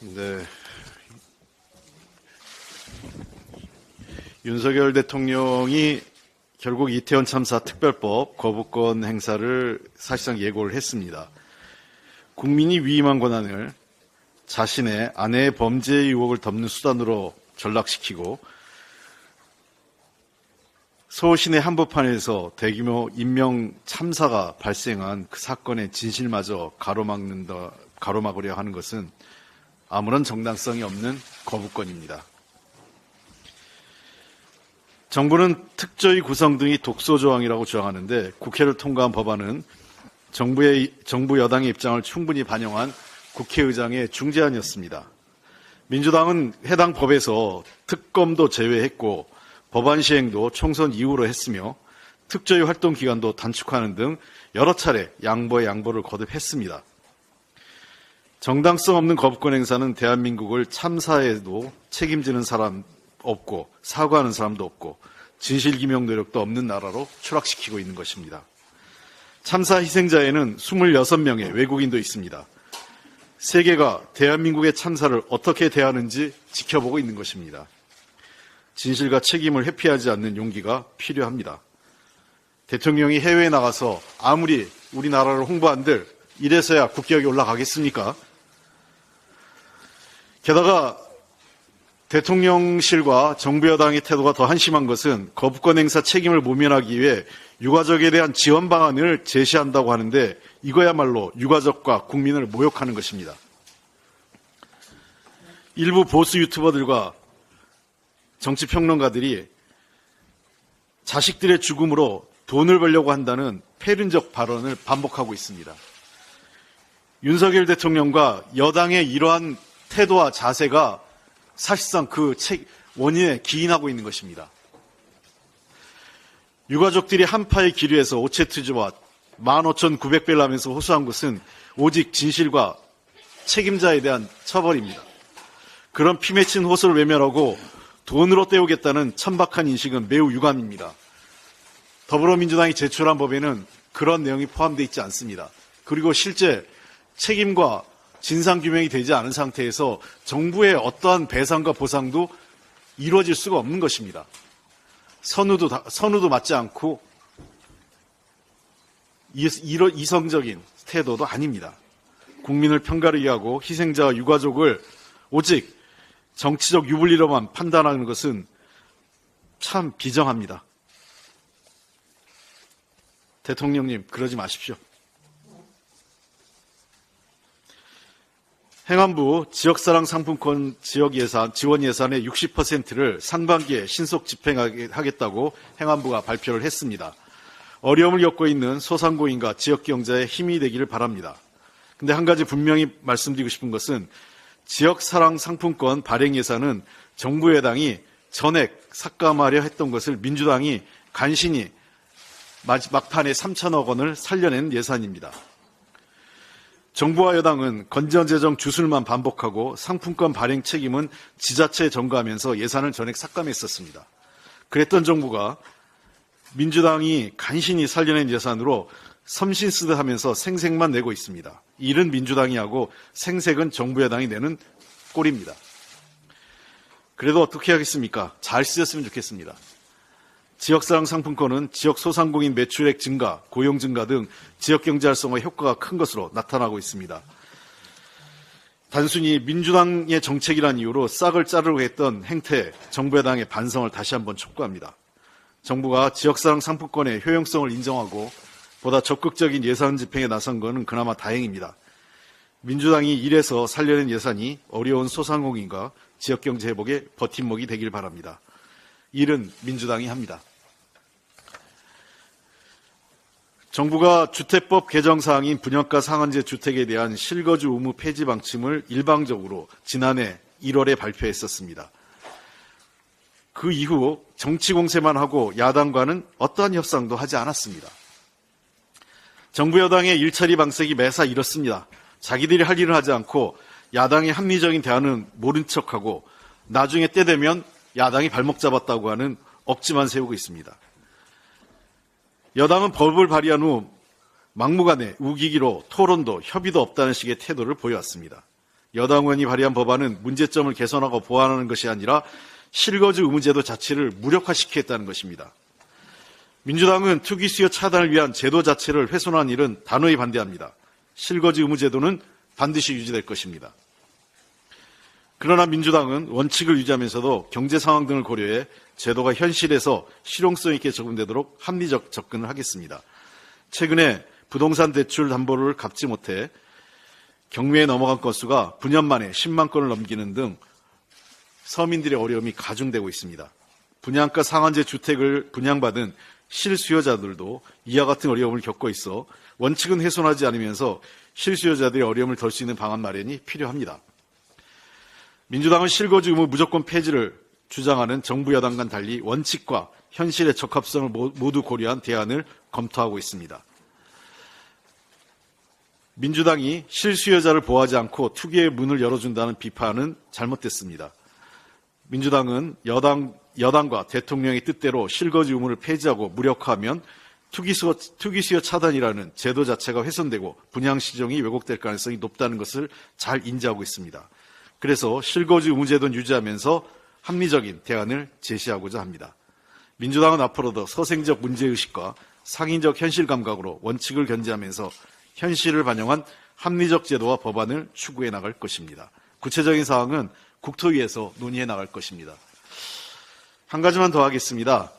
네. 윤석열 대통령이 결국 이태원 참사 특별법 거부권 행사를 사실상 예고를 했습니다. 국민이 위임한 권한을 자신의 아내의 범죄 의혹을 덮는 수단으로 전락시키고 서울 시내 한복판에서 대규모 인명 참사가 발생한 그 사건의 진실마저 가로막으려 하는 것은 아무런 정당성이 없는 거부권입니다. 정부는 특조위 구성 등이 독소조항이라고 주장하는데 국회를 통과한 법안은 정부 여당의 입장을 충분히 반영한 국회의장의 중재안이었습니다. 민주당은 해당 법에서 특검도 제외했고 법안 시행도 총선 이후로 했으며 특조위 활동 기간도 단축하는 등 여러 차례 양보에 양보를 거듭했습니다. 정당성 없는 거부권 행사는 대한민국을 참사에도 책임지는 사람 없고 사과하는 사람도 없고 진실규명 노력도 없는 나라로 추락시키고 있는 것입니다. 참사 희생자에는 26명의 외국인도 있습니다. 세계가 대한민국의 참사를 어떻게 대하는지 지켜보고 있는 것입니다. 진실과 책임을 회피하지 않는 용기가 필요합니다. 대통령이 해외에 나가서 아무리 우리나라를 홍보한들 이래서야 국격이 올라가겠습니까? 게다가 대통령실과 정부 여당의 태도가 더 한심한 것은 거부권 행사 책임을 모면하기 위해 유가족에 대한 지원 방안을 제시한다고 하는데 이거야말로 유가족과 국민을 모욕하는 것입니다. 일부 보수 유튜버들과 정치평론가들이 자식들의 죽음으로 돈을 벌려고 한다는 패륜적 발언을 반복하고 있습니다. 윤석열 대통령과 여당의 이러한 태도와 자세가 사실상 그 원인에 기인하고 있는 것입니다. 유가족들이 한파의 기류에서 오체투지와 15,900배를 하면서 호소한 것은 오직 진실과 책임자에 대한 처벌입니다. 그런 피 맺힌 호소를 외면하고 돈으로 때우겠다는 천박한 인식은 매우 유감입니다. 더불어민주당이 제출한 법에는 그런 내용이 포함되어 있지 않습니다. 그리고 실제 책임과 진상규명이 되지 않은 상태에서 정부의 어떠한 배상과 보상도 이루어질 수가 없는 것입니다. 선우도 맞지 않고 이성적인 태도도 아닙니다. 국민을 편가르게 하고 희생자와 유가족을 오직 정치적 유불리로만 판단하는 것은 참 비정합니다. 대통령님, 그러지 마십시오. 행안부 지역사랑 상품권 지원 예산의 60%를 상반기에 신속 집행하겠다고 행안부가 발표를 했습니다. 어려움을 겪고 있는 소상공인과 지역경제에 힘이 되기를 바랍니다. 근데 한 가지 분명히 말씀드리고 싶은 것은 지역사랑 상품권 발행 예산은 정부 여당이 전액 삭감하려 했던 것을 민주당이 간신히 막판에 3천억 원을 살려낸 예산입니다. 정부와 여당은 건전재정 주술만 반복하고 상품권 발행 책임은 지자체에 전가하면서 예산을 전액 삭감했었습니다. 그랬던 정부가 민주당이 간신히 살려낸 예산으로 섬신 쓰듯 하면서 생색만 내고 있습니다. 일은 민주당이 하고 생색은 정부 여당이 내는 꼴입니다. 그래도 어떻게 하겠습니까? 잘 쓰였으면 좋겠습니다. 지역사랑 상품권은 지역 소상공인 매출액 증가, 고용 증가 등 지역경제 활성화에 효과가 큰 것으로 나타나고 있습니다. 단순히 민주당의 정책이라는 이유로 싹을 자르려고 했던 행태, 정부 여당의 반성을 다시 한번 촉구합니다. 정부가 지역사랑 상품권의 효용성을 인정하고 보다 적극적인 예산 집행에 나선 것은 그나마 다행입니다. 민주당이 이래서 살려낸 예산이 어려운 소상공인과 지역경제 회복의 버팀목이 되길 바랍니다. 일은 민주당이 합니다. 정부가 주택법 개정 사항인 분양가 상한제 주택에 대한 실거주 의무 폐지 방침을 일방적으로 지난해 1월에 발표했었습니다. 그 이후 정치 공세만 하고 야당과는 어떠한 협상도 하지 않았습니다. 정부 여당의 일처리 방식이 매사 이렇습니다. 자기들이 할 일을 하지 않고 야당의 합리적인 대안은 모른 척하고 나중에 때 되면 야당이 발목 잡았다고 하는 억지만 세우고 있습니다. 여당은 법을 발의한 후 막무가내 우기기로 토론도 협의도 없다는 식의 태도를 보여왔습니다. 여당 의원이 발의한 법안은 문제점을 개선하고 보완하는 것이 아니라 실거주 의무제도 자체를 무력화시키겠다는 것입니다. 민주당은 투기 수요 차단을 위한 제도 자체를 훼손한 일은 단호히 반대합니다. 실거주 의무제도는 반드시 유지될 것입니다. 그러나 민주당은 원칙을 유지하면서도 경제 상황 등을 고려해 제도가 현실에서 실용성 있게 적용되도록 합리적 접근을 하겠습니다. 최근에 부동산 대출 담보를 갚지 못해 경매에 넘어간 건수가 9년 만에 10만 건을 넘기는 등 서민들의 어려움이 가중되고 있습니다. 분양가 상한제 주택을 분양받은 실수요자들도 이와 같은 어려움을 겪고 있어 원칙은 훼손하지 않으면서 실수요자들의 어려움을 덜 수 있는 방안 마련이 필요합니다. 민주당은 실거주 의무 무조건 폐지를 주장하는 정부 여당 간 달리 원칙과 현실의 적합성을 모두 고려한 대안을 검토하고 있습니다. 민주당이 실수요자를 보호하지 않고 투기의 문을 열어준다는 비판은 잘못됐습니다. 민주당은 여당과 대통령의 뜻대로 실거주 의무를 폐지하고 무력화하면 투기수요 차단이라는 제도 자체가 훼손되고 분양시정이 왜곡될 가능성이 높다는 것을 잘 인지하고 있습니다. 그래서 실거주 의무제도는 유지하면서 합리적인 대안을 제시하고자 합니다. 민주당은 앞으로도 서생적 문제의식과 상인적 현실 감각으로 원칙을 견지하면서 현실을 반영한 합리적 제도와 법안을 추구해 나갈 것입니다. 구체적인 사항은 국토위에서 논의해 나갈 것입니다. 한 가지만 더 하겠습니다.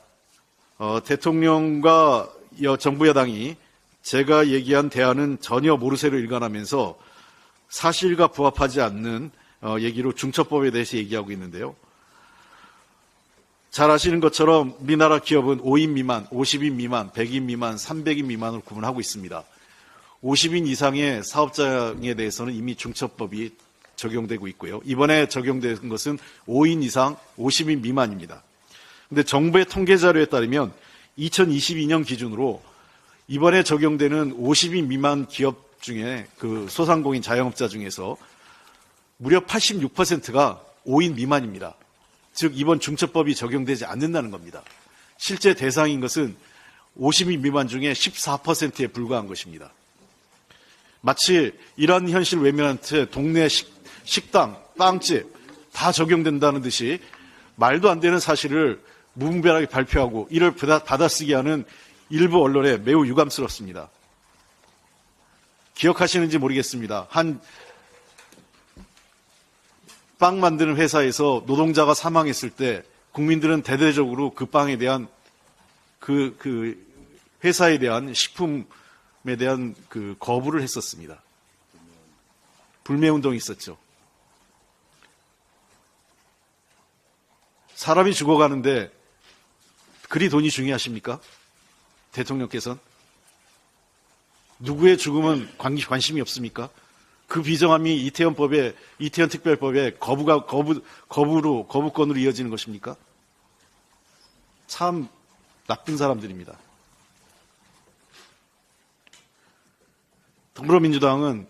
대통령과 정부 여당이 제가 얘기한 대안은 전혀 모르쇠로 일관하면서 사실과 부합하지 않는 얘기로 중첩법에 대해서 얘기하고 있는데요. 잘 아시는 것처럼 우리나라 기업은 5인 미만, 50인 미만, 100인 미만, 300인 미만으로 구분하고 있습니다. 50인 이상의 사업장에 대해서는 이미 중첩법이 적용되고 있고요. 이번에 적용된 것은 5인 이상, 50인 미만입니다. 그런데 정부의 통계 자료에 따르면 2022년 기준으로 이번에 적용되는 50인 미만 기업 중에 그 소상공인 자영업자 중에서 무려 86%가 5인 미만입니다. 즉 이번 중첩법이 적용되지 않는다는 겁니다. 실제 대상인 것은 50인 미만 중에 14%에 불과한 것입니다. 마치 이런 현실 외면한 채 동네 식당, 빵집 다 적용된다는 듯이 말도 안 되는 사실을 무분별하게 발표하고 이를 받아쓰게 하는 일부 언론에 매우 유감스럽습니다. 기억하시는지 모르겠습니다. 한 빵 만드는 회사에서 노동자가 사망했을 때 국민들은 대대적으로 그 빵에 대한 그 회사에 대한 식품에 대한 그 거부를 했었습니다. 불매운동이 있었죠. 사람이 죽어가는데 그리 돈이 중요하십니까? 대통령께서는? 누구의 죽음은 관심이 없습니까? 그 비정함이 이태원 특별법에 거부권으로 이어지는 것입니까? 참 나쁜 사람들입니다. 더불어민주당은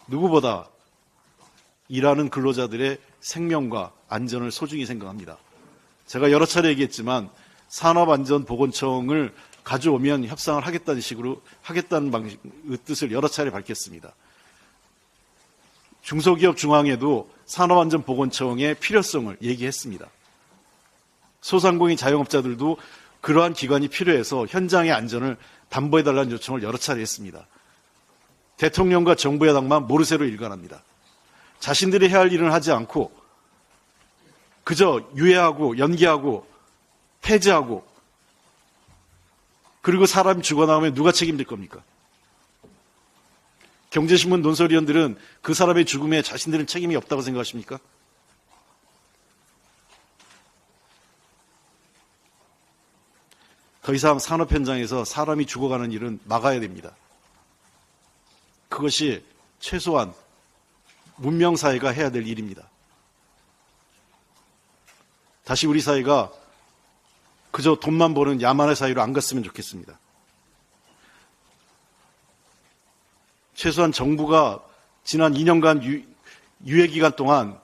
누구보다 일하는 근로자들의 생명과 안전을 소중히 생각합니다. 제가 여러 차례 얘기했지만 산업안전보건청을 가져오면 협상을 하겠다는 뜻을 여러 차례 밝혔습니다. 중소기업 중앙에도 산업안전보건청의 필요성을 얘기했습니다. 소상공인 자영업자들도 그러한 기관이 필요해서 현장의 안전을 담보해달라는 요청을 여러 차례 했습니다. 대통령과 정부 여당만 모르쇠로 일관합니다. 자신들이 해야 할 일은 하지 않고 그저 유예하고 연기하고 폐지하고 그리고 사람이 죽어나오면 누가 책임질 겁니까? 경제신문 논설위원들은 그 사람의 죽음에 자신들은 책임이 없다고 생각하십니까? 더 이상 산업 현장에서 사람이 죽어가는 일은 막아야 됩니다. 그것이 최소한 문명사회가 해야 될 일입니다. 다시 우리 사회가 그저 돈만 버는 야만의 사회로 안 갔으면 좋겠습니다. 최소한 정부가 지난 2년간 유예기간 동안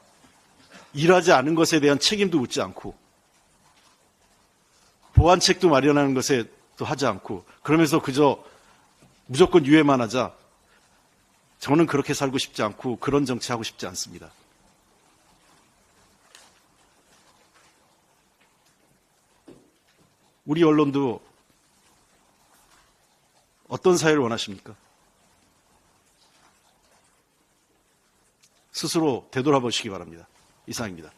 일하지 않은 것에 대한 책임도 묻지 않고 보완책도 마련하는 것에 또 하지 않고 그러면서 그저 무조건 유예만 하자 저는 그렇게 살고 싶지 않고 그런 정치하고 싶지 않습니다. 우리 언론도 어떤 사회를 원하십니까? 스스로 되돌아보시기 바랍니다. 이상입니다.